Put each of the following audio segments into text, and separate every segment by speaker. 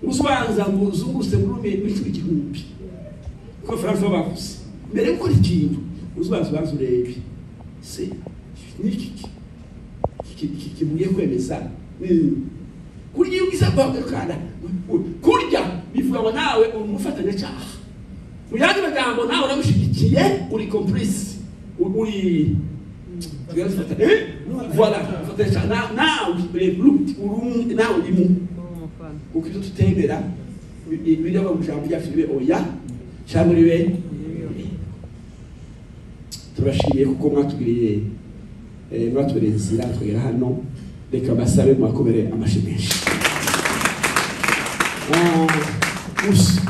Speaker 1: usobanza ngo uzunguruse muri icyo igihumbi ko Francois bavuze mbere yo gukora ikintu usobanza urebe se niki kibuye kwemeza kurya iyo ugize kwagakana kurya bivuga ngo nawe umufatanya cyaha muyandi magambo nawe uramushigikiye uri complice uri voilà nawe nawe urimo kuko ibyo tutemera bijya mu jambo ryacu bibe oya cyangwa ribe turashimiye kuko mwatugiriye mwatugiriye inzira twegera hano reka basabe mwakomere amashimisho gusa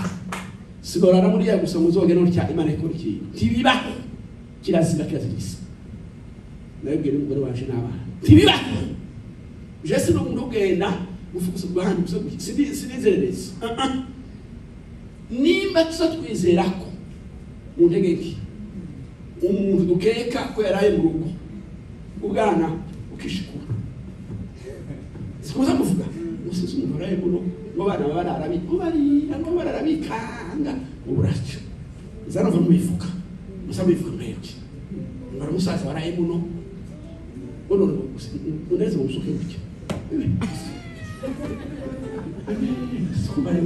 Speaker 1: sigorana muri ya gusa muzogera n'icya Imana ikora ikintu tibibaho kirazira kirazirisa nabibwira umugore waje n'abana tibibaho Jesse no muntu ugenda ufukuza bahandi gusa sinizerereza nimba tuzatwizera ko mu ntegeke umuntu dukeka ko yaraye mu rugo ubwana ukishikura sikuza kuvuga usize umuntu yaraye mu rugo ngo bana bararabikanga uburacho zano va muifuka musabifuka mwebwe ngara musaza waraye muno ono unaweza umsuke uke sikubali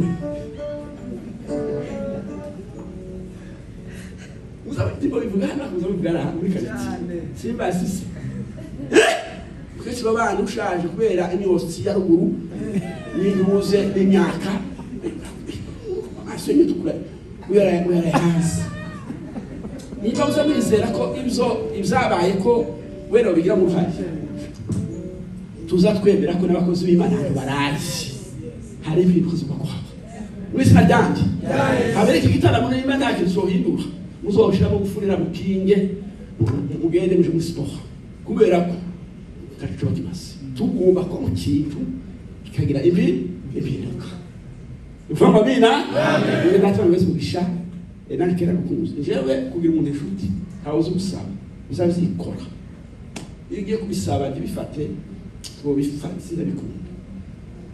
Speaker 1: tipo bivugana kuzabivugana muri kariti simba sisi kwese babana ushaje kubera imyosi ya ruguru n'intuze n'imyaka asenye tukura uyara hasi niba uzamizera ko ibyabaye ko wera bigira mu ruhare tuzatwemera ko n'abakozi b'Imana barazi hari ibintu kuzuba kwa wese najyanje abereke gitaramo n'Imana yakizohindura muzoshiramo gufurira mukinge mugende muje muri sport kubera ko tacho kimasi tugomba ko mu kintu kikagira impinduka ufamba bina amen natwe mwese mugisha nakera kukuza jewe kugira umuntu inshuti hawuze gusaba bizabikora igiye kubisaba ntibifate twobifatira bikunda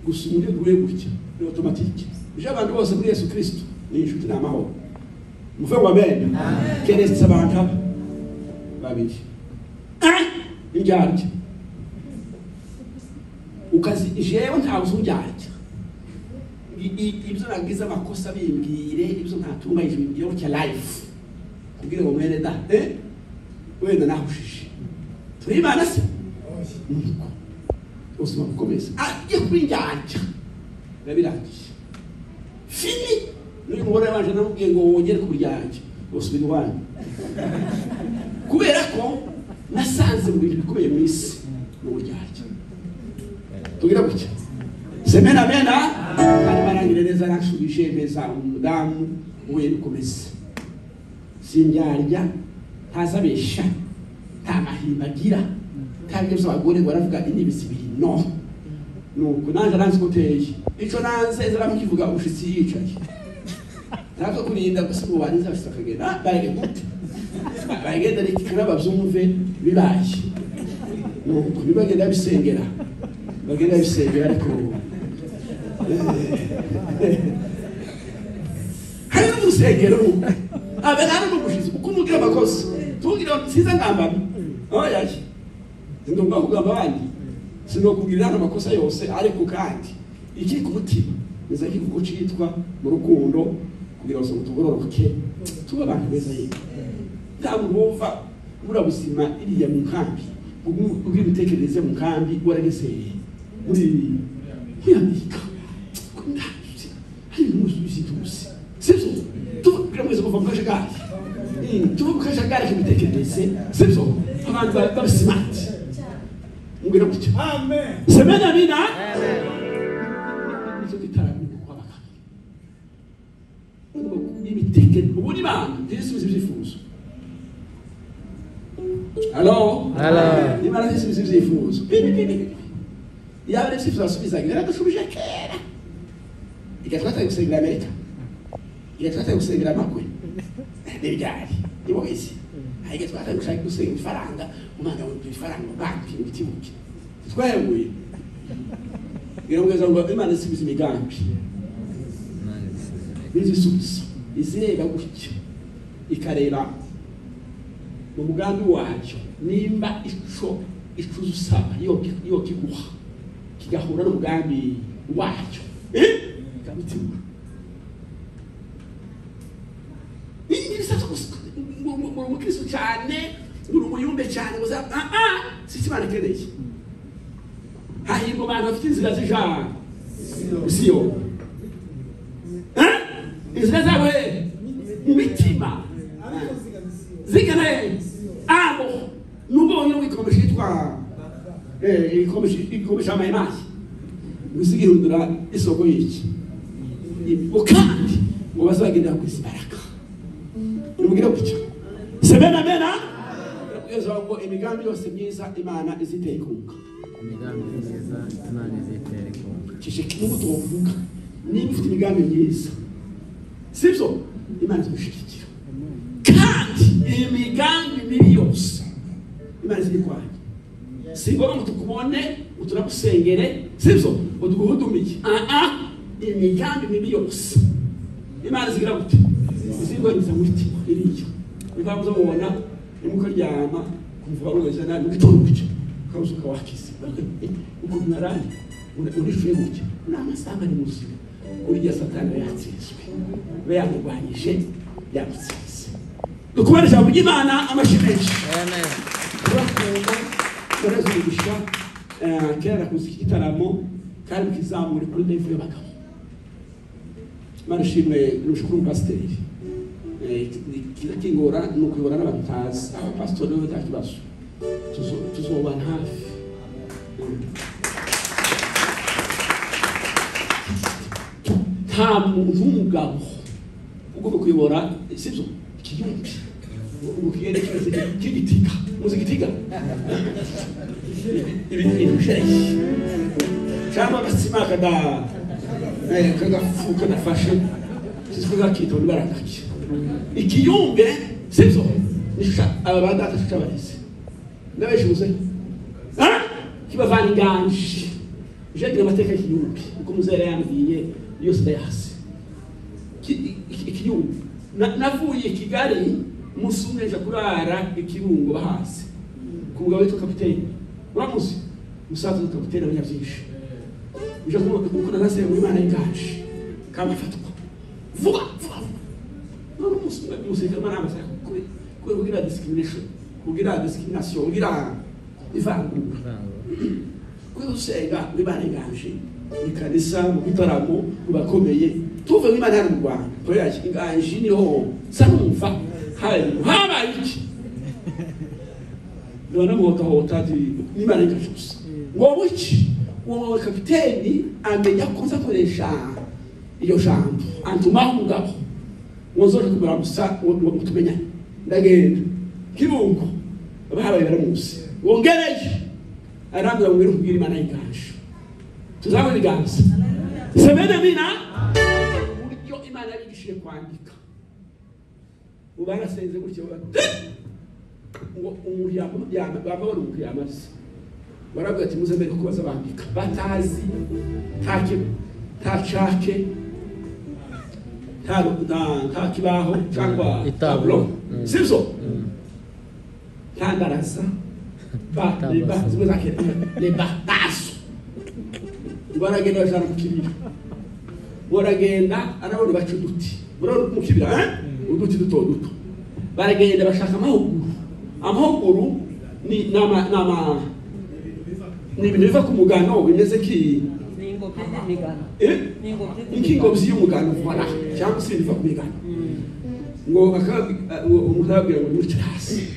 Speaker 1: gusumure ruwe gutya ni automatique je abantu bose muri Yesu Kristo ni inshuti n'amahoro mufengo amen keretse abantu babiri injyarya ukazi jewe ntawe uzunjyarya ibyo nagize amakosa bimbwire ibyo ntatunga ibyo cya life kugira ngo mwene da wenda nahushije turi Imana se nuko usoma gukomeza agiye kwinjyarya nabirangiye fini n'uyu mugore wanje namubwiye ngo wongere kuryanje usubira iwanyu kubera ko nasanze mu bintu bikomeye mu isi mu buryarya tugira gutya semena mena kandi barangire neza nashubije beza umudamu uwe bikomeza sinjyarya ntazabesha nta mahimbagira kandi by'abagore baravuga inibisibiri no nuko nanje nanze kuteye ico nanze zaramukivuga ubushitsi yicaye nako kurinda gusibuwaniza bashakagenda barege gute bagenda rikana bavyumve bibaye nuko bibagenda bisengera bagenda bisengera ariko hari n'umusengero abana n'umushizi uko mugira abakozi tugira siza ngamba oyaje ndumva kugamba bandi sinokubwira amakosa yose ariko kandi iki ku mutima niza kivugo citwa mu rukundo kugira ngo tugororoke tuba abantu beza yiwe ntabwo bumva burabuzima iriya mu nkambi ubwira utekereze mu nkambi warageseye muri kwiyandika kundazi hari umusubizi tuzi sibyo tuvugira mwese kuva mu kajagari tuvuga mu kajagari k'imitekerereze sibyo abantu bari smart ngira gutya amen semena amina amen izo gitaramo kwabaka imitekere ubuni bana ndisubiza ibyifuzo Hello Imana ndisubiza ibyifuzo yabere ibyifuzo asubiza ngira dushubije kera igatwata gusengera Amerika igatwata gusengera makwe n'ibyari nibo isi igatwata gushaka gusengera ifaranga umwana w'ifaranga banki ubitibuke tweguye ngira ngo Imana isibiza imigambi n'izisubizo izireba gutyo ikareba mu mugambi wacyo nimba ico usaba yo kiguha kigahura n'umugambi wacyo ikabitima mu Kristo cyane umuyumbe cyane muza si Imana ikeneye hahirwa abantu bafite inzira z'ijana siyo inzira zawe mu mitima zigana abo nubonye wikomeje yitwa ikomeje amayimayi musigihundura isoko y'iki kandi ngo bazagendera ku imbaraga urubwira gutya semena mena kugeza ngo imigambi yose myiza Imana iziteye kunga
Speaker 2: imigambi myiza Imana iziteye kunga
Speaker 1: kishe kimugo tuvuga niba ufite imigambi myiza sibyo Imana izishikira kandi imigambi mibi yose Imana izikwaye singoma mutukubone uturabusengere sibyo uduhudumiye imigambi mibi yose Imana zigira gute zingoniza mutima iriyo bivamuzo mubona nimuko ryama kumva bageze nabi gitondo kabuzuka wakize uko narani urishuye gutya n'amasanga ni muzima uriya satani yatsizwe bayamubanyije yamutsinze dukubarisha mu Imana amashimeshi
Speaker 2: amen
Speaker 1: turakumva turazugisha kera kuziki gitaramo kandi kizamura kuri level y'abagabo marashimwe n'ushukuru pasiteri kingora n'ukuyobora n'abatazi aba pastori bo takibazo tuzobana hafi nta muntu w'umugabo ugomba kuyobora sibyo ikiyumbi ukiyerekeza kigitiga muzigitiga ibintu bishereje cyangwa basima kagafuka nafashe sisifuza kitonda barakaki ikiyumbe sibyo nisha ababanda tashabarese ndabeshuze kibavana inganje jegira amateka y'ikiyumbe uko muzera yambwiye yose ndayasi ikiyumbe navuye Kigali musumweje kurara ikirungo bahasi kumugabo witwa kapiteni uramuzi musaza kapiteni abanyabyinshi uje kuko nagase mu Imana y'inganje kama fatwa vuba musika mana abasaka kugira discrimination kugira ivangura kusenga Imana y'inganje ikanisa mu bitaramo kubakomeye tuve Imana y'u Rwanda to yaje inganje niho sanumva haba iki none muhoka hotati Imana y'inganje ngo buki uwo kapiteni amenya ko nzakoresha iyo jambo antuma umugabo wozoje kumara gusa mutumenya ndagenda kibungo abahabaye baramusi wongereje arambira ngo ngire kugira Imana y'inganje tuzabona iganza semena mina buryo Imana yabigishije kwandika ubarasenze gutyo ngo umuryango baba bari amazi baravuga ati muze mbere kubaza bandika batazi tachake nta kibaho cyangwa tablo sibyo tandarasa les batazo baragenda bajana mu kibira baragenda arabona bacu duti mu kibira uduti duto baragenda bashaka amahuguru ni nama ni ibintu biva ku mugano bimeze ki n'ingobyi y'umugano voilà cyangwa se biva ku migano ngo umuntu ababwira ngo ni hasi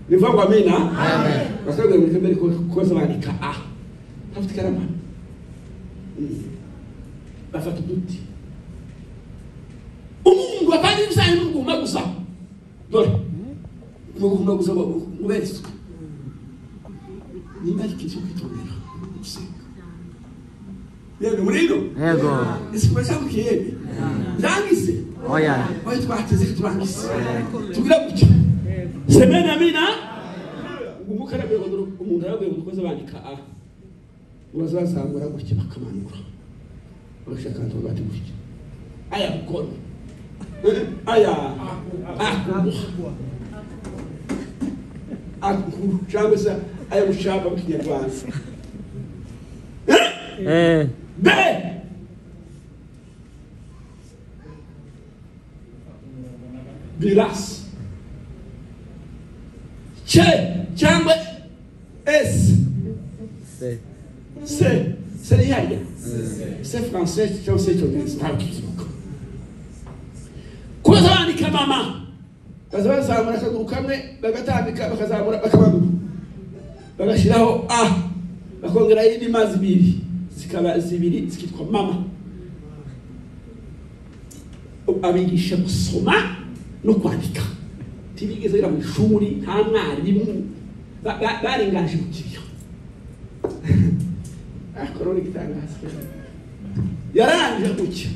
Speaker 1: biva ngo amena basabwe muri kambere ko zabandika hafite karama bafata uduti umuntu abandi bizaye n'uguma gusa dore n'uguma gusa muberetse ni bari kitu kitobera usenga yego murino
Speaker 2: yego
Speaker 1: isikwesa kuyebe ndangise
Speaker 2: oya
Speaker 1: oya twateze turangise tugira gutya semena mina umukara bego umuntu arabe umukozi bandika bazazangura gutya bakamanura bashaka ntobati gutya aya mkono aya akuru cyangwa se aya mushaka mu Kinyarwanda B bilas C cyangwa S c'est les yaya c'est français cyangwa se cyongereza ntabwo kizuka kuza bandika mama bazamura akaguru kamwe bagatambika bakazamura bakabaguru bagashiraho a bakongera yindi mazi bibiri zikaba zibiri zikitwa mama abigisha gusoma no kwandika tibigeze ira mu ishuri nta mwarimu barengaje mu kibiyo akorora igitangaza yaranje gucya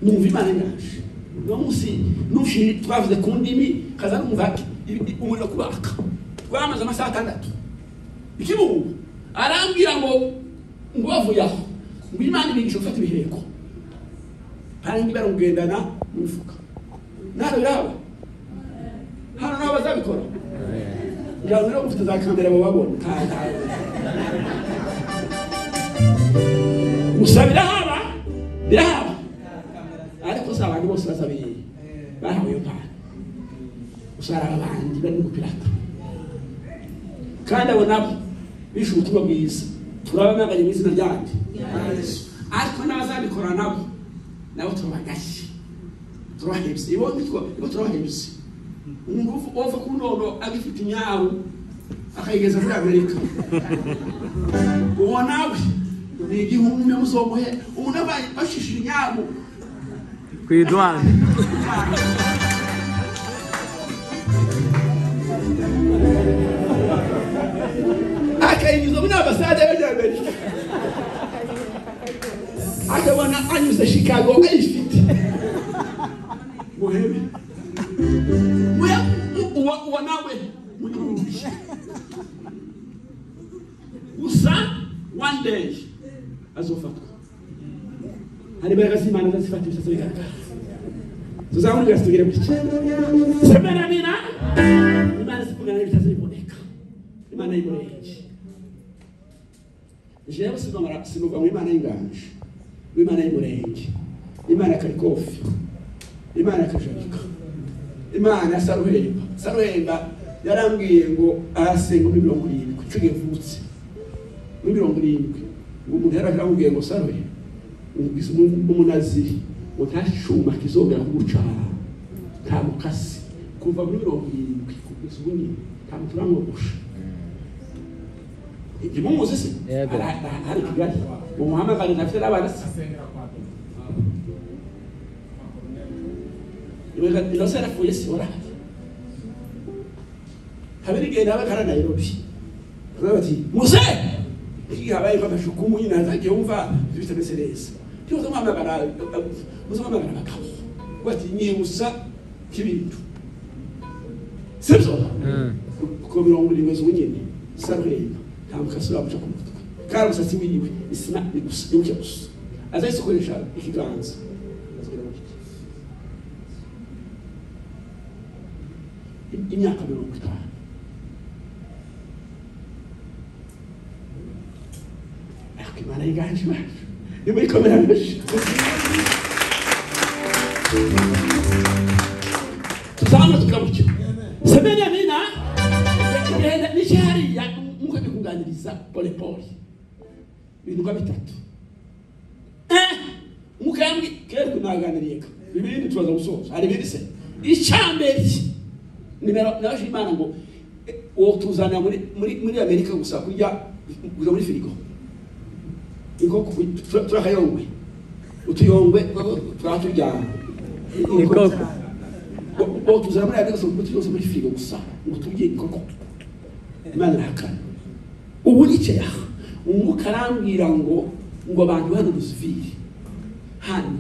Speaker 1: numva Imana ingaje no musi nushi twavuze ku ndimi kaza numva umuriro kubaka twamaze amasaha 6 ikibu arambwira ngo bavuye aho ngo Imana ibigisha gufata ibiheko kandi barugendana mu mifuka naro biraba hano nabo bazabikora yawe no gufite za kamera babona musabira haba birahaba ariko se abantu bose basabiye bahawe mpano usara abandi bari mu pirata kandi abo nabo bishu ubutumwa bwiza turabamaganye mu izina ryandi ariko n'abazabikora nabo turabagashi turahebye ibo turahebye umuntu ova ku ndono agifite inyawo akayigeza muri Amerika uwo nawe ni igihumbi muzomuhe umuntu abaye bashishira inyawo
Speaker 2: kwidwana
Speaker 1: akayinyuza muri ambasade y'Amerika akabona anyuze Chicago ayifite muhebe uwa nawe usa one day azofatwa hari imbaraga z'Imana zifata ibisasa bigaragara tuzamurira tugere muri semena mina Imana zikugana n'ibitaza biboneka Imana y'Umurenge jewe sinuva mu Imana y'inganje Imana y'Umurenge Imana Karikofi Imana Kajabika Imana Saruhemba yarambwiye ngo asenga muri 70 cyo givutse muri 70 umuntu yaramubwiye ngo Saruhemba umunaziri utashuma kizongera kugucara nta mukasi kuva muri 70 kugeza ubu nta muturamugusha igimuze se hari kigali umuhama kandi nafite abana ilo sera fuye sora habiri genda bakara Nairobi bati muze habaye bakashukumu nyina zake umva bifite meseleza cyo zamamagara muzamamagara bakabo bati nyibusa kibintu sibyo ko 70 z'unyene Saruhemba tamukasura buca kumutwe kandi usatsi wiwe isina bigusa yuke gusa azayikoresha ikiganza imyaka 50 Imana y'inganje bacu ni muri kamera mbishi tuzamwe tukabuke semenya mina ni cyari ya muko bikuganiriza pole ibintu bitatu mukambwi kero naganiriyeka ibindi tubaza gusoza hari ibindi se icyambere naje Imana ngo uwo tuzana muri Amerika gusa kurya muri firigo ingoko turakayongwe utuyongwe twaturya
Speaker 2: ingoko
Speaker 1: uwo tuzana muri Amerika gusa muri firigo gusa ngo turye ingoko Imana nakana ubu nicyo umukarambwira ngo abantu hano louisville hano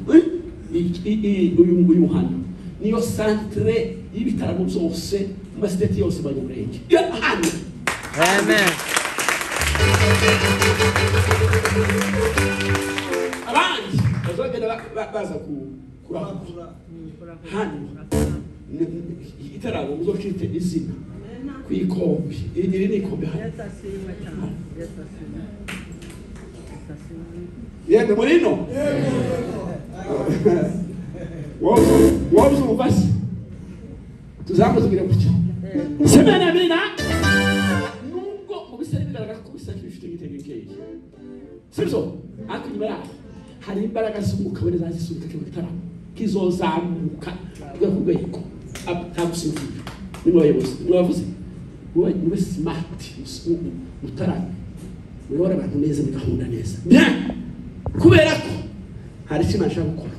Speaker 1: uyu hano niyo centre y'ibitaramo byose mu masiteti yose banyamurenge hano
Speaker 2: amen
Speaker 1: abandi bagenda baza kurakura hano itarabo muzocite izina kwikombi iri ni ikombi hano yemwe murino wowe ubase tuzamuzugire gutya semena mina nubwo ubisari bigaragara ko bisari bifite igitego nk'iki sibyo ariko nyuma yaho hari imbaraga z'umwuka wera zazisunika cyo gitaramo kizozamuka rwego tagusimbuka ni mwayobozi mwavuze mwe smart mutaramo mubora abantu neza mugahunda neza kubera ko hari kimwe nshaka gukora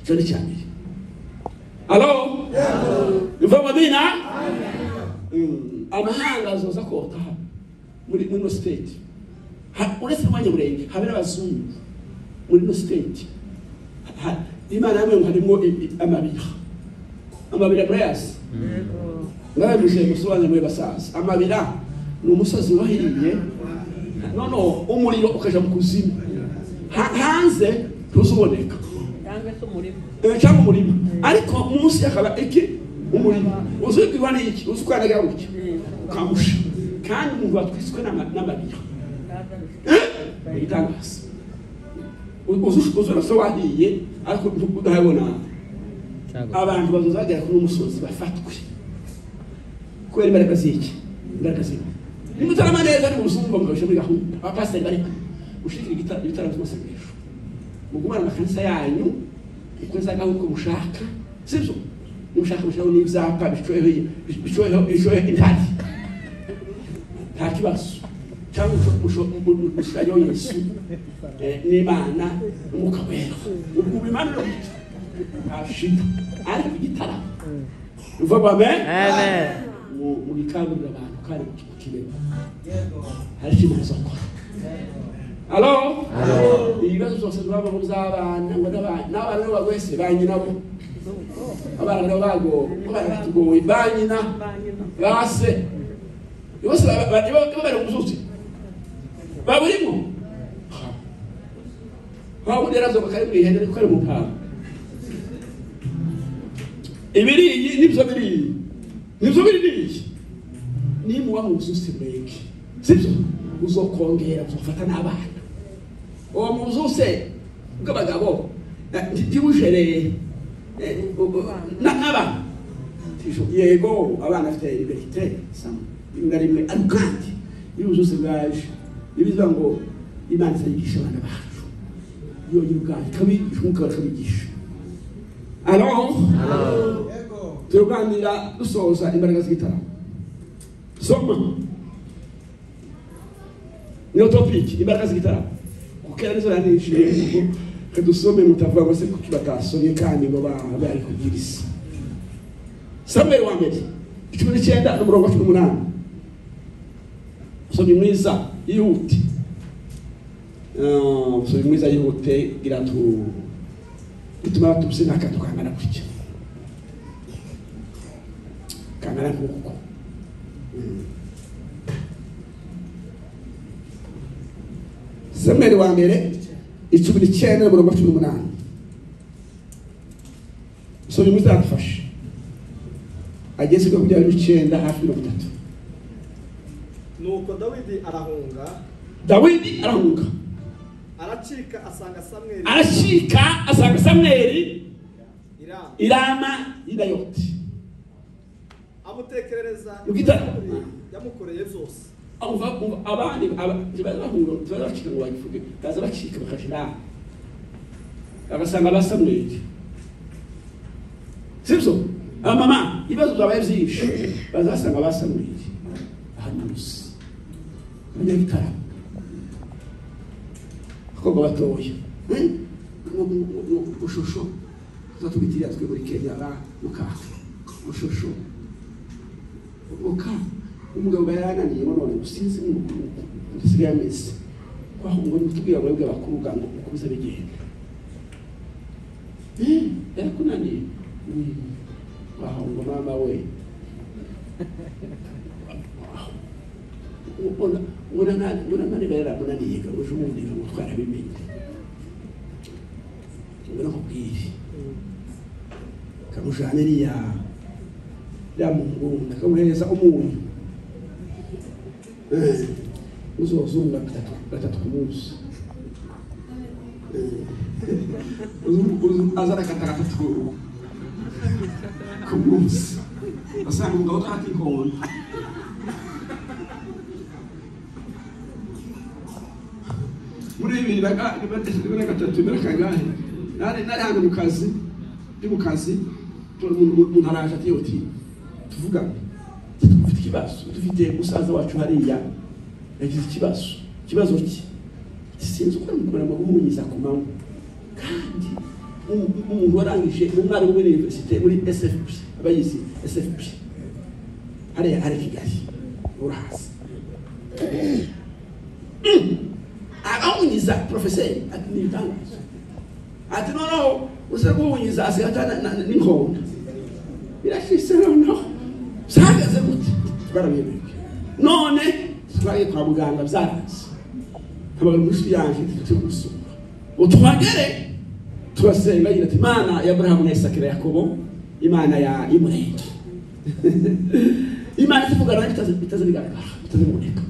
Speaker 1: icyo ni cyane alo mva bina amahanga azoza kota muri no state uretse mwanya murenge habera abazungu muri no state Imana yamwe harimo amabira prayers ngabe muje musobanye mwe basasa amabira ni umusozi wahiriye none umuriro ukaja mu kuzimu hanze tuzuboneka cyangwa umurima ariko munsi yakaba iki umurima uzubwirwa n'iki uzukanaga gutya ukamusha kandi umuntu watwiswe n'amabira itangaza uzura so wahiye ariko udabona abantu bazozagera kuri umusozi bafatwe kubera imbaraga z'iki imbaraga z'iki nimutarama neza ni musumba mugabisha muri gahunda abapasiteri bari gushikira ibitaro by'amasengesho mugumana amakanisa yanyu ukweza gahuko mushaka sibyo mushaka mushaho n'ivyapa bishoye intari nta kibazo cyangwa mushayo Yesu n'Imana n'umuka wera ubwo Imana no ashita ari kugitara uva kwa amen mu bikangurira abantu kandi kukibera hari kimwe zokora Allo ibibazo byose baba mu zabana ngo n'abana bagwese banyinabo abana bago baratugoye banyina base yose bari umuzuti baburimo babudera zo bakari muri hende ko ari mu ntara ibiri nibyo biri ni mu wa muzuti mweke sibyo uzokongera uzofata n'abana uwo muzuse bw'abagabo ndibujereye n'abana yego abana afite liberté sama ngarimwe arugandi y'ubuzuse bwaje ibiza ngo Imana yigisha abana bacu yo y'ubwanje kabigisha umukara kabigisha alors tuganira dusoza imbaraga z'igitara soma no topic imbaraga z'igitara ukera nizo yanishiye kadusome mutavuga ngo se kuki batasomye kandi ngo bari kugirisa Samuel wa mbere 19:18 somi mwiza yihute somi mwiza yihute gira tu bituma tubusina akatukangana kuki kangana kuko Samuel wa mbere 19:18 somi mwiza afashe ageze ko kujya 9 hafi 3
Speaker 3: nuko Dawidi arahunga aracika asanga Samweli irama idayoti
Speaker 4: amutekerereza yamukoreye zose
Speaker 1: abandi barahunga ngo bagifuge kaza bacika bakashira abasanga basamweli sibyo mama ibibazo byabaye byinshi bazasanga basamweli ahanusi abanyagitara ko batoye ushusho zatubitira twe muri Kenya ba mukafu ushusho umugabo yarananiye none usinzi ndisigaye ameze kwahunga n'utubwira ngo bakuru gango kubiza bigenda kunaniye wahunga mama we nani bera munaniga uje umuntu ngutwara bimenye ngura kubwira kamujane ya Mungu nakamuhereza umuntu uzozunga gatatu ku munsi azara gatatu ku munsi asanga umugabo utahati inkona muri bibiri na gatatu kangahe nari hano mu kazi umuntu araje ati yoti tuvugane dufite ikibazo dufite musaza wacu hariya yagize ikibazo ki sinzi uko mukora mu guhunyiza ku manywa kandi umuntu warangije umwarimu muri universite muri SFP abayizi SFP hariya hari Kigali urahazi agahunyiza professeur ati nitangazo ati no usa guhunyiza asigata n'inkonda birashise no sagaze muti twarabiyebeke none twaye kwa muganga byaranze abaga mushi yanje tumusura utwagere twasenga gira ati Imana ya Abrahamu na Isaka na Yakobo Imana ya Imurenge Imana ivugana bitazigaragara bitaziboneka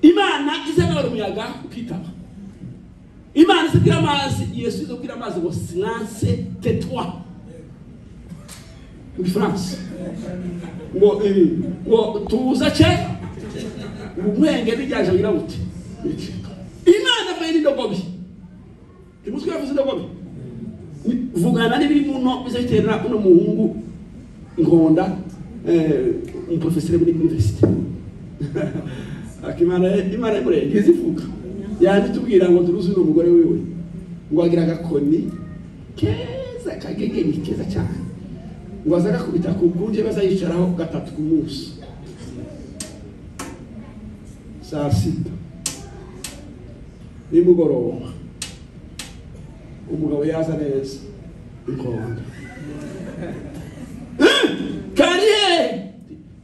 Speaker 1: Imana izabara umuyaga ukitaba Imana izabwira amazi Yesu izabwira amazi ngo silence tais-toi mu France ngo tuza che umwenge bijyaje bira buti Imana bayiri ndogobi Timutwe yavuze ndogobi vugana n'ibiri muno bizayiterera uno muhungu inkonda professeur muri university akimana Imana murenge izivuga yani tubwira ngo turuzi no mugore wiwe ngo agira gakoni keza kagegeni keza cyane ngo azaga kubita ku kunje bazayicaraho gatatu ku munsi saa sita nimugoroba umugabo yaza neza inkonda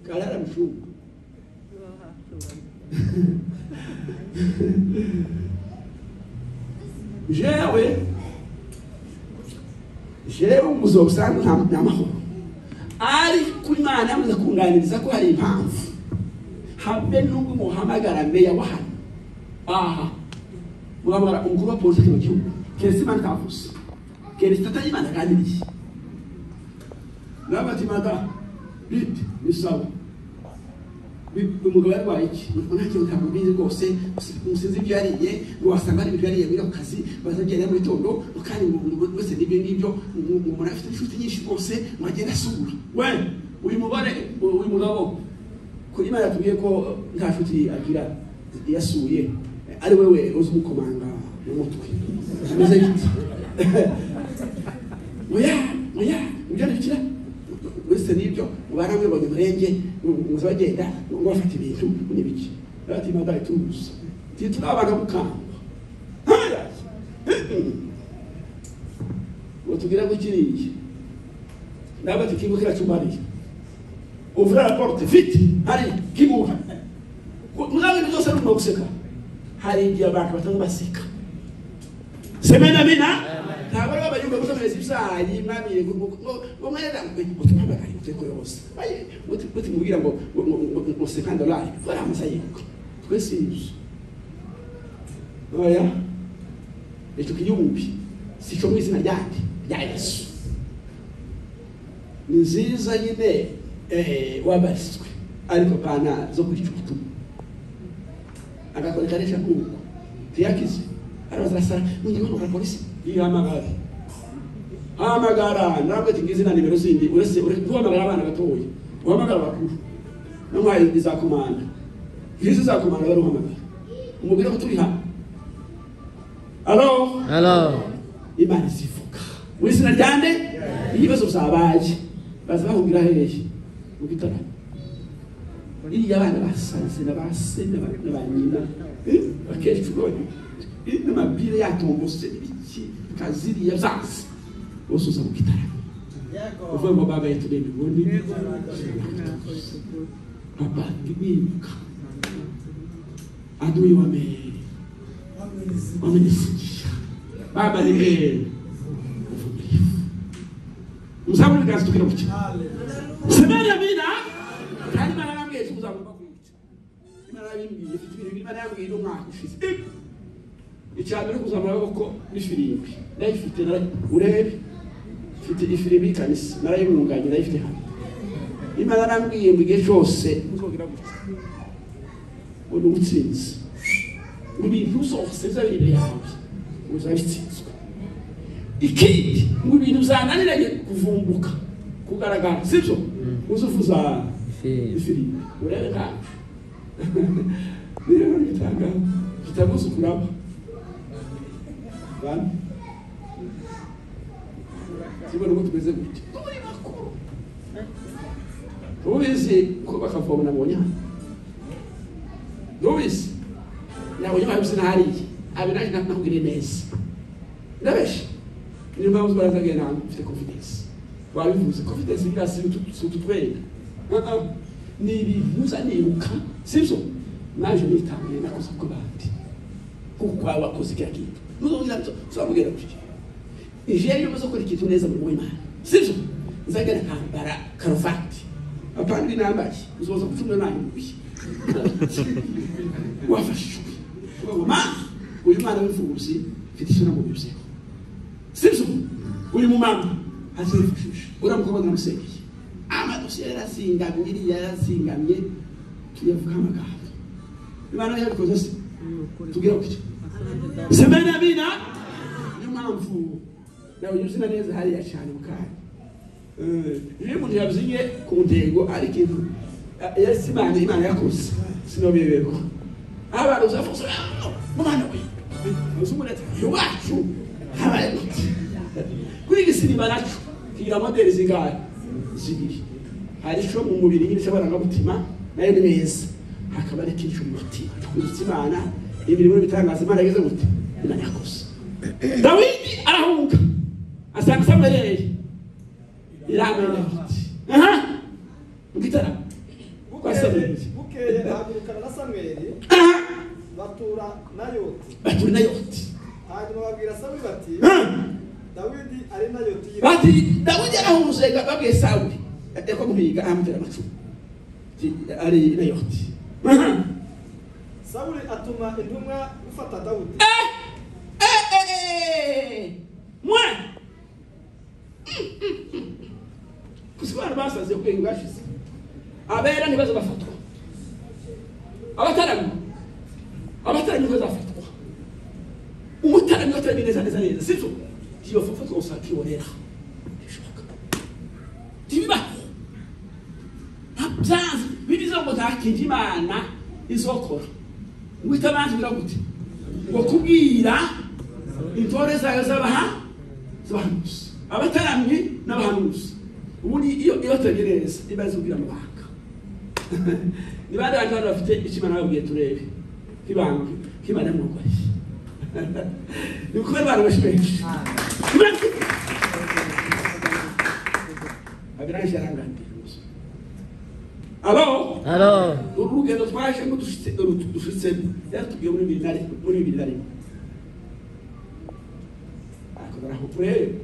Speaker 1: karara mushuka jewe umuzobusanga nta mahoro ariko Imana yamaze kunganiriza ko hari impamvu habe nubwo muhamagara meya wa hano muhamagara umukuru wa polisi mu gihugu kese Imana tavuze kese tata Imana ganiriye nabati mada bit bisawa umugabo yarwaye iki nacyo ntamubizi rwose umusinzi byariye ngo wasanga ari byariye muri akazi bazagenda muri tondo kandi wese nibyo ngibyo umuntu afite inshuti nyinshi rwose mwagenda asura we uyu mugabo kuri Imana yatubwiye ko nta nshuti agira yasuye ari wewe uzi umukomanga mu mutwe ameze giti oya ujya wese nibyo baramwe bone murenge muzagenda ngo bafite ibintu n'ibiki ati madaye tuza titurabaga mukamba tugira ngo kiriki nabati kibukira cyumariye ouvrir la porte vite hari kibuha muzabe byose ari guseka hari igihe abantu batanga baseka semena mina ntabwo abayumbe gukomeza ibyayi mwamire ngo mwera utumabagari uteko yose uti mubwira ngo $50 bara amasayiko twese oya echo kiyumbi sicho mu izina ryandi rya Yesu ni nziza nyine wabariswe ariko pana zo kwicutu agakoresha kuko tiyakize arazasara munyigo kwa polisi hamagara nabwo tingize na nimero zindi urese uhamagara abana batoye uhamagara bakuru namwaye izakomanda Yesu zakomanda bari uhamagara umubwira ko turi hano Hello Imana isifuka wizina ryande ibibazo byabaye bazabahungira hehe mugitara iri yabana basanze nabase n'abanyina bakecuru n'amabire yatombose ibiki kaziri yazazi osuza mugitara uvuye mu baba yeturebe ubundi papa ngibibuka
Speaker 3: adui wamenisikia. Baba ni mbele uvumilivu. Mzaburi gazi tukira buki. Semeni amina. Kandi Imana yambwiye kuzagomba kwica. Imana yambwiye ifite ibintu Imana yambwiye no mwaka ushize. Icyambere kuzamura amaboko n'ifirimbi. Ndayifite urebe. Ifite ifirimbi kanisa. Narayimunganye ndayifite hano. Imana yambwiye ngo igihe cyose muzogira gutya. Ubu utsinze. Ibintu zose zabiri yawe. Uzabitsinzwe. Ikindi mu bintu zananiranye kuvumbuka kugaragara sibyo uzufuza ifirimbi urebe kacu niyo bitanga kitabuze kuraba bana sibona ngo tumeze gutya turi makuru ubizi ko bakavoma nabonye ubizi nabonye babise nahariye abinaje nakugire neza ndabeshe niyo mpamvu barazagenda mfite confidence wabivuze confidence birasi tututwenda ni ibintu niruka sibyo naje nitamye nakoze ko bandi kuko wakoze kya kintu nuzongera uzabugera kuki ije yo muzo kora ikintu neza mu Imana sibyo nzagera kambara karofati apandi nambaye uzoza kutumwe nayo mubi wafashwe mama uyu mwana w'imfuzi mfite isura mu byose sibyo uri mu mama hazifashisha uramukoba namusengeye amadosiye yarasingamye tuyavuga amagambo Imana yabikoze se tugira kuki semena amina niyo mpamvu nawe yuzina neza hariya cyane mukanya iyo umuntu yabyinnye ku ntego ari ikintu yari Imana yakoze sinobebeko abantu uzafuza mwana we uzumureta iwacu habaye gute kwiga sinima nacu kigira modeli zingahe zibiri hari cyo mu mubiri y'ibishobora ngamutima nayo ni meza hakaba ari kintu mu mutima twitse Imana ibirimo bitangaza Imana yageze gute Imana yakoze Dawidi arahunga asanga Samweli iramenya mugitara kwa Samweli
Speaker 4: bukeye ahagurukana na Samweli batura Nayoti hanyuma babwira Sawuli bati Dawidi ari Nayoti
Speaker 3: bati Dawidi arahunze babwiye Sawuli ateko muhiga amutera amacumu ari Nayoti
Speaker 4: Sawuli atuma intumwa gufata Dawidi
Speaker 3: mwe kusibana basaze kwenga bashize abera nibazo bafatwa abatarami bazafatwa umutarami watarami neza sivyo iyo fafatwa usakiorera bishoka tibiba ntabyazi bibizo ngo ntakinje Imana izokora ngwita abantu biraguti ngo kubwira intore zayo z'abahanuzi abataramye n'abahanuzi ubundi iyo bategereza ibaze kubwira amabanga nibande abantu bafite ikimana babwiye turebe kibana n'umugore ni ukubera abantu bashimeshe abiraje arangande alo urugendo twaje ngo dushitse yatubwiye muri 2021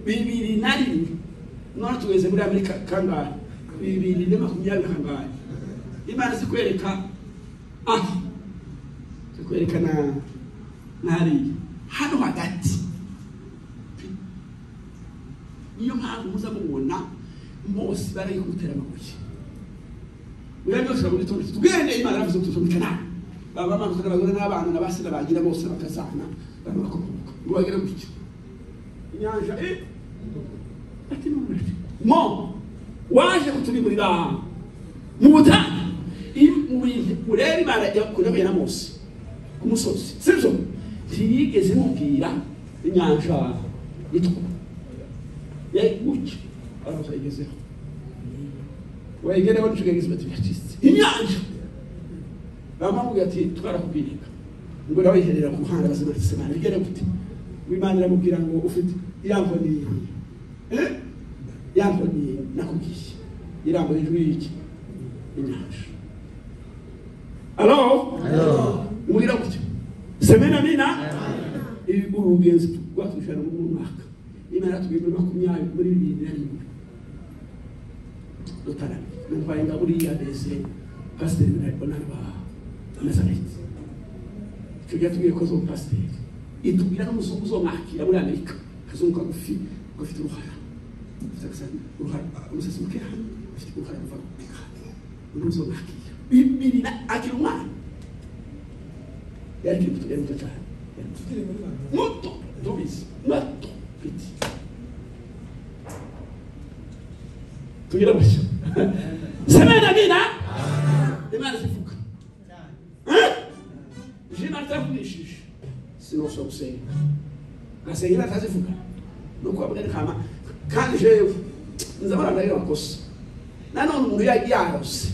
Speaker 3: bibiri nari none tugeze muri Amerika kangahe 2020 kangahe Imana zikwereka zikwerekana nari hano hagati niyo mpamvu muza mubona mose bari gutera amabuye Uyabyo muri tonde tugende Imana yavuze tutumikana baba mama n'abagore n'abana n'abasira bagira bose bakazana barakomoka ubagera gutyo inyanja ati mo waje kutubiburira mu butani ureba Imana yakuremeye na Mose ku musozi sibyo ntiyigeze mubwira inyanja itukura gutyo arazayigezeho wayigere wanshugegeze batibashitse inyanja bamubwira ati twarakubirika ngo nawe yiherera ku hanga bazima tsemana bigere gute Imana iramubwira ngo ufite yamboni nakubwiye irambona ijwi y'iki inyanja alo Mugira gutyo. Semena mina. Urugenzi rwatushana mu mwaka. Imana tubwira 20 muri 2021. Dotara. Numva inga buri ya dese pastor n'abana amazanite. Tujya tugiye ko zo pastor. Itubwira n'umusomo zo mwakira muri Amerika. Kazunguka gufi gufite uruhara. Uruhara umusasi mukeha. Ufite uruhara ruva. Uruzo mwakira. Bibiri akiri umwana. Yari kiri muto cyane. Muto. Dobizi. Muto. Piti. Tugira bashya. Semena mina. Imana zivuga. Jina tafundishije. Sino so gusenga. Gasenga tazivuga. Nuko abagani kama kandi jewe nzabara ndagira bakosa. Nanone umuntu yarose.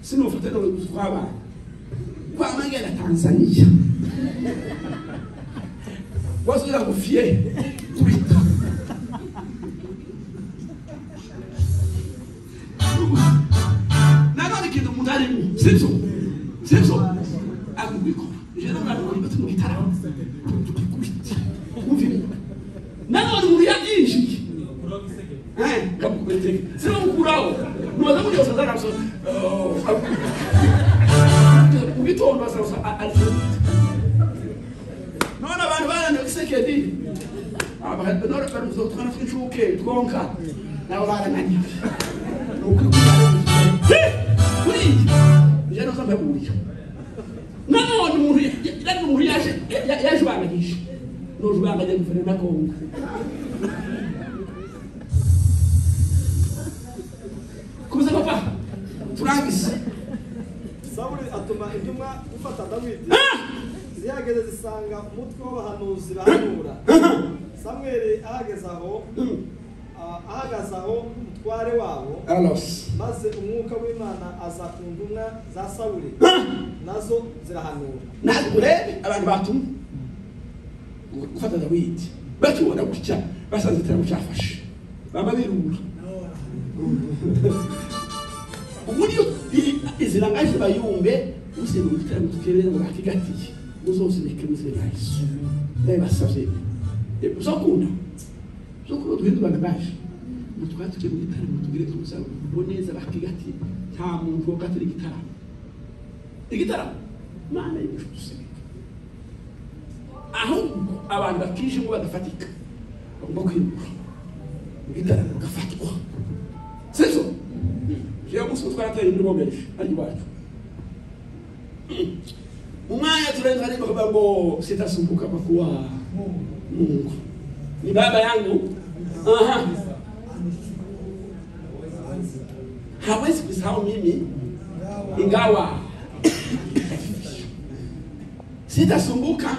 Speaker 3: Sino ufite no kwaba. Kwa mangela Tanzania. Wasira kufie. Twitter. Nanone kintu mutarimu. Sibyo. Akubiko. Jena mwana muri batatu gitara. Tukikuita. Uvini. Nanone muri yinji. Kapukete. Sio ukurao. Nuwaza muri osazana so. Ugitonda sasa alifanya. Naona abantu bana ngisekedi. Aba nora abantu zotwana finshuke twonka. Nawo bana nani. Kuri. Jeno samba buriyo. Nanone umuntu yaje bangagisha. No jubanga je guverinoma Kongo. Kuza papa. Turangise.
Speaker 4: Sawuli atuma intumwa gufata Dawidi. Zihageze zisanga umutwe w'abahanuzi bahanura. Samweli ahagazaho umutware wabo. Maze umwuka w'Imana aza ku ntumwa za Sawuli. Nazo zirahanura.
Speaker 3: Urebe abantu batumwe gufata Dawidi. Bakibona gutya basanze tera mucyafashe. Baba birura. Uburyo izirangaje bayumbe usebe gutera mutukereza mu hakigati. Uzosibike muzera Yesu. Ndaye basavye. Uzokunda. Uzokunda duhindu bagabaje. Mutwatuke mu gitara mutugire tumusaba boneza bakigati. Nta muntu wakatira igitara. Igitara mana y'ibishuse. Ahubwo abantu bakije ngo badafatika. Bagomba kwimura. Igitara gafatwa. Sivyo? Je muso twateye muri bomeje ari bacu. Umwanya turenza ni ngo sitasumbuka kwa kuwa Mungu. Ni baba yangu. Hawezi kusahau mimi ingawa sitasumbuka.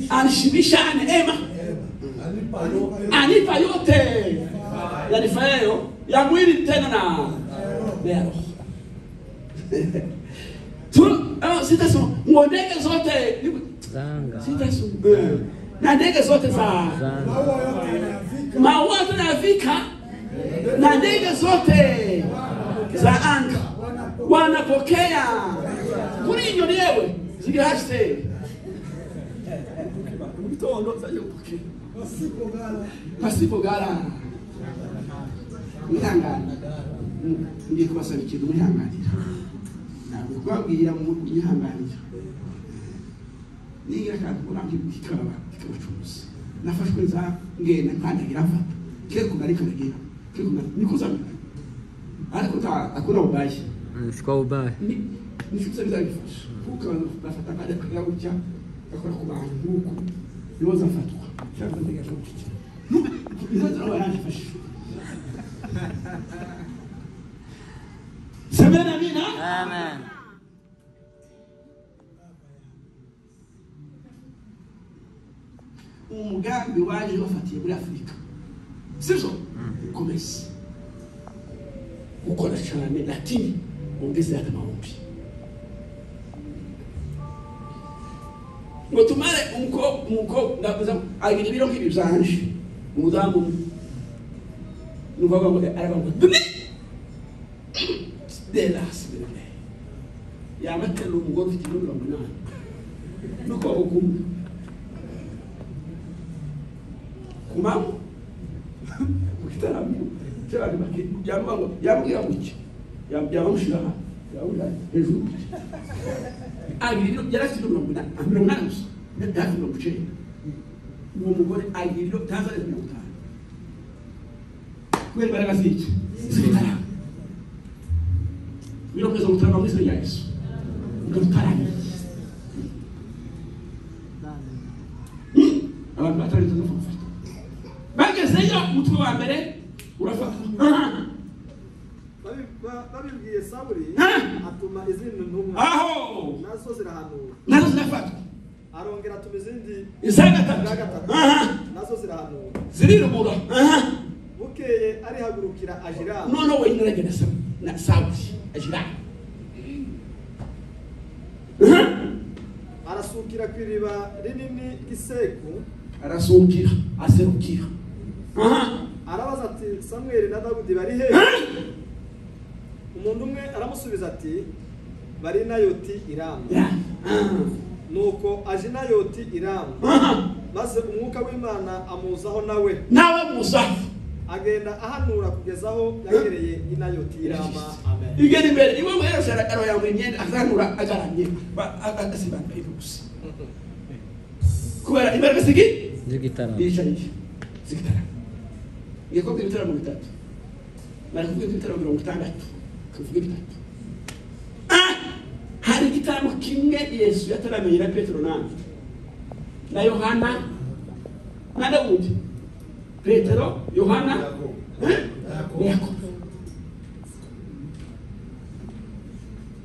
Speaker 3: Anishibishane ema. Anipa yote. Yanifayo ya mwili tena na leo. Sitasumbuka. Ndege zote sitasumbuka. Na ndege zote za maua tunafika na ndege zote za anga wanapokea kuri inyoni yewe zigihashite mitondo zaje kupokea pasipo gala mwihangana ngiye kubasaba ikintu mwihanganira ntabwo twabwira mu mwihanganira nigira kandi kurangira kikabacuruza nafashwe za ngena nkandagira mfata keko nari kanagira keko nikoza ariko akuna ubaye
Speaker 2: sikwa ubaye
Speaker 3: nifutse bizagifasha kuko bafata kajya kugira gutya akora ku bantu nuko niboza mfatwa cyangwa ndiga gutya bizaza barafasha semena mina
Speaker 2: amen.
Speaker 3: Umugambi waje wafatiye muri Afrika. Sivyo? Komesi. Ukora cyane Latini ongeze hata maombi. Ngo tumare umuko ndakuza agira ibiro nk'ibi byanje. Umudamu nuvaga ngo aravuga. Delas bebe. Petero umugore ufite ibiro 80 nuko ukumva kumamo ukitaramu cyabandi baki yamubango yambwira muki yamushira yabura hejuru agiriro yarafite 80 gusa ndafi no kuchenga uwo mugore agiriro Tanzania 50 kweli baraka zichi zitara biro kweza gutanga muri Yesu Yesu ngutarani abantu batari zo fufata bagezeyo umutwe wa mbere urafata
Speaker 4: babibwiye Sawuli atuma izindi ntumwa
Speaker 3: aho
Speaker 4: nazo zirahanura
Speaker 3: nazo zirafata
Speaker 4: arongera atuma izindi
Speaker 3: gatatu
Speaker 4: nazo zirahanura
Speaker 3: zirirumura
Speaker 4: bukeye arihagurukira ajira
Speaker 3: none wenyine aragenda na Sawuli ajira
Speaker 4: arasukira ku iriba rinini ry'iseku
Speaker 3: arasukira aserukira
Speaker 4: arabaza ati Samweli na Dawudi bari he umuntu umwe aramusubiza ati bari Nayoti Irama nuko aje Nayoti Irama maze umwuka w'Imana amuzaho nawe muzaho agenda ahanura kugezaho yagereye Nayoti Irama amen
Speaker 3: igeni mbere iwe mwero sharakaro yawe nyende ahanura agaramye agasibanga ibusi kubera imbere gasigi
Speaker 2: zigitara
Speaker 3: zigitara yego bitara mu bitatu bari kuvuga bitara 60 kuvuga bitatu hari gitaramo kimwe Yesu yataramiye na Petero na Yohana na Dawudi Petero Yohana Yakobo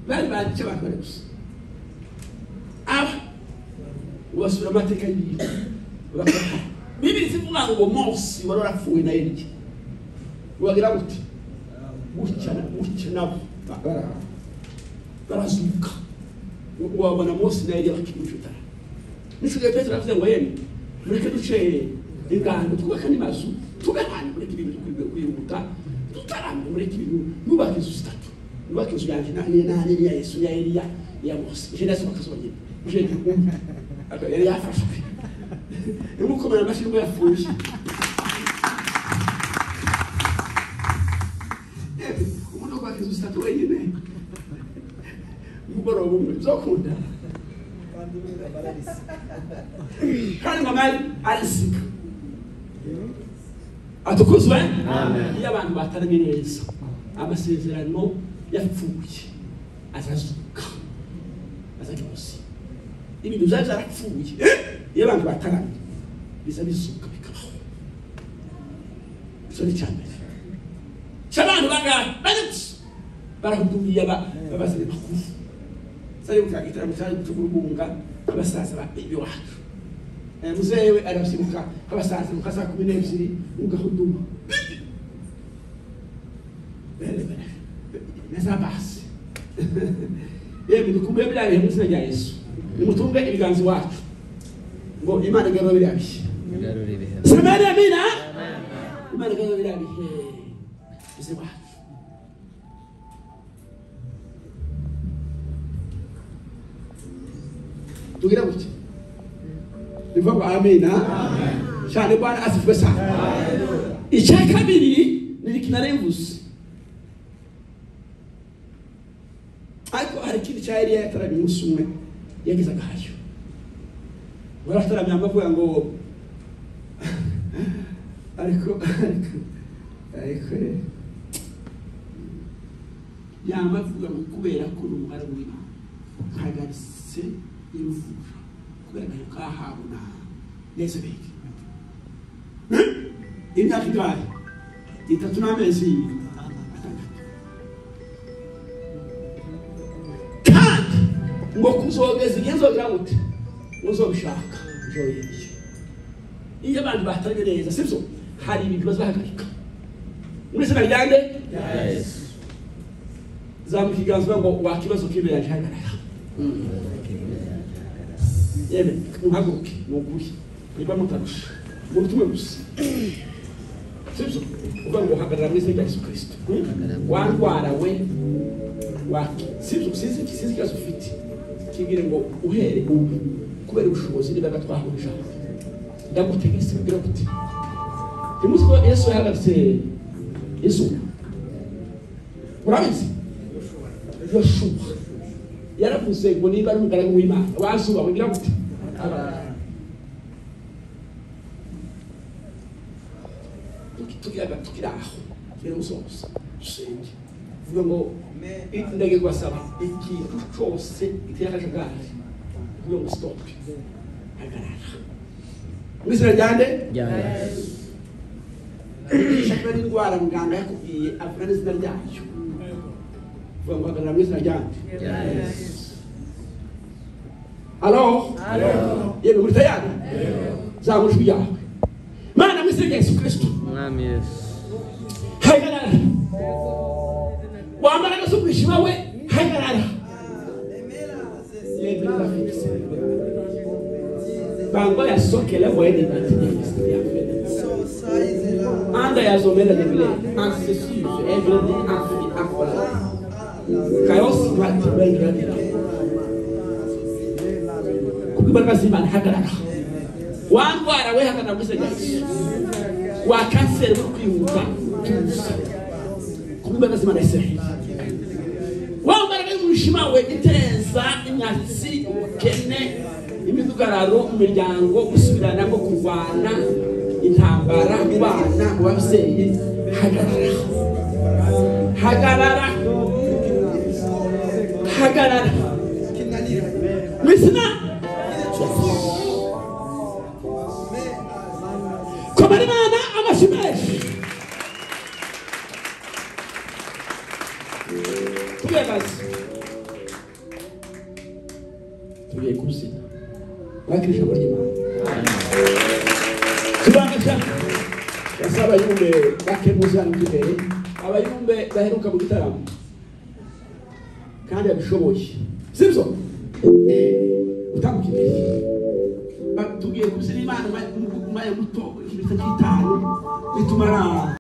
Speaker 3: bari baje abantu gusa wasura amateka y'ibintu Bibiri zivuga ngo Mose wari warapfuye na Eliya wagira gute gutya barazuka wabona Mose na Eliya bakimushutara nishuye Petero avuze ngo yene mureke duce ingano twubaka n'imazu tugahana mureke ibintu kwihuta tutaramye mureke ibintu nubaka inzu zitatu nubaka inzu yanjye nani ya Yesu ya Eliya ya Mose je ndasoma kazongera je yari yafashwe imukomera amashirwe yafuye umuntu kwa kizu statu wenyine mugoro bumwe zokunda kandi ngamali alisika atukuzwe amen iyo abantu bataranye neza amasezerano yapfuye azazuka azagimusi ibintu byarapfuye iyo abantu bataranye bisa bisuka bikabaho so ni cyane cy'abantu barahudumiye babasire bakuru sayo kagitaramo cyane tugurunga abasaza ba bibi wacu muzewe arabyibuka abasaza mukasa 12 ugahuduma neza basi yewe dukumbuye byaye mu izina rya Yesu nimutunge ibiganzi wacu ngo Imana igarura birabihe semeni amina Imana igarura birabihe bize wacu tugira gutya bivuga ngo amina cyane Bwana asifwe sana icya kabiri ni kinarembuze ariko hari ikindi cya Eliya yataramiye umunsi umwe yagize agahayo barataramye amavuga ngo ariko yamavuga ngo kubera ko n'umubare w'Imana hagaritse y'uruvura kubera ko kahabona neza beke imyaka ingahe 3 n'amezi 6 kandi ngo kuzogeza igenzo gute muzobishaka joye iyo abantu batanye neza sibyo hari ibintu bazahagarika muri sena ryande yes zamukiganzwa ngo wakibazo kibera cyangana yebe muhaguruke nuguri niba mutarusha ngo tume gusa sibyo uvuga ngo hagarara muri sena Yesu Kristo wandwara we waki sibyo kizi kiasi ufite kigire ngo uhere ubu kubera ubushobozi niba gatwahurije ndagutegetse kugira kuti timuzi ko Yesu yahagatse Yesu urabizi Yoshua yaravuze ngo niba ari umugaragu w'Imana wazuba kugira kuti tukiraho rero musoza usenge vuga ngo ndege gwasaba ikintu cyose itiyakajagari vuga ngo stop hagarara mwizera ryande shaka n'indwara muganga yakubwiye avuga n'izina ryayo vuga ngo hagarara mwizera ryande Alo yewe muri tayari zamujwi yawe Mana mwizera Yesu Kristo
Speaker 2: Mwami Yesu
Speaker 3: hagarara wambara no kwishima we hagarara bango ya sokele wende batini ya anda ya zomela de bile ancestry everything afi akola kayos wati wengi kukibaraka simana hagarara wangwara we hagarara musenya wa cancer kwihuta kukibaraka simana ise wambara n'umushima we iteza inyatsi ubukene imidugararo umuryango gusubirana ngo kurwana intambara mu bana mu babyeyi hagarara hagarara hagarara misina komari mana amashimeshi tugiye kuzina bakirije muri Imana tubangasha yasaba yumbe bakemuzana imbere abayumbe baheruka mu gitaramo kandi abishoboye sibyo utamukire tugiye kuzina Imana mu muto iminota 5 bitumara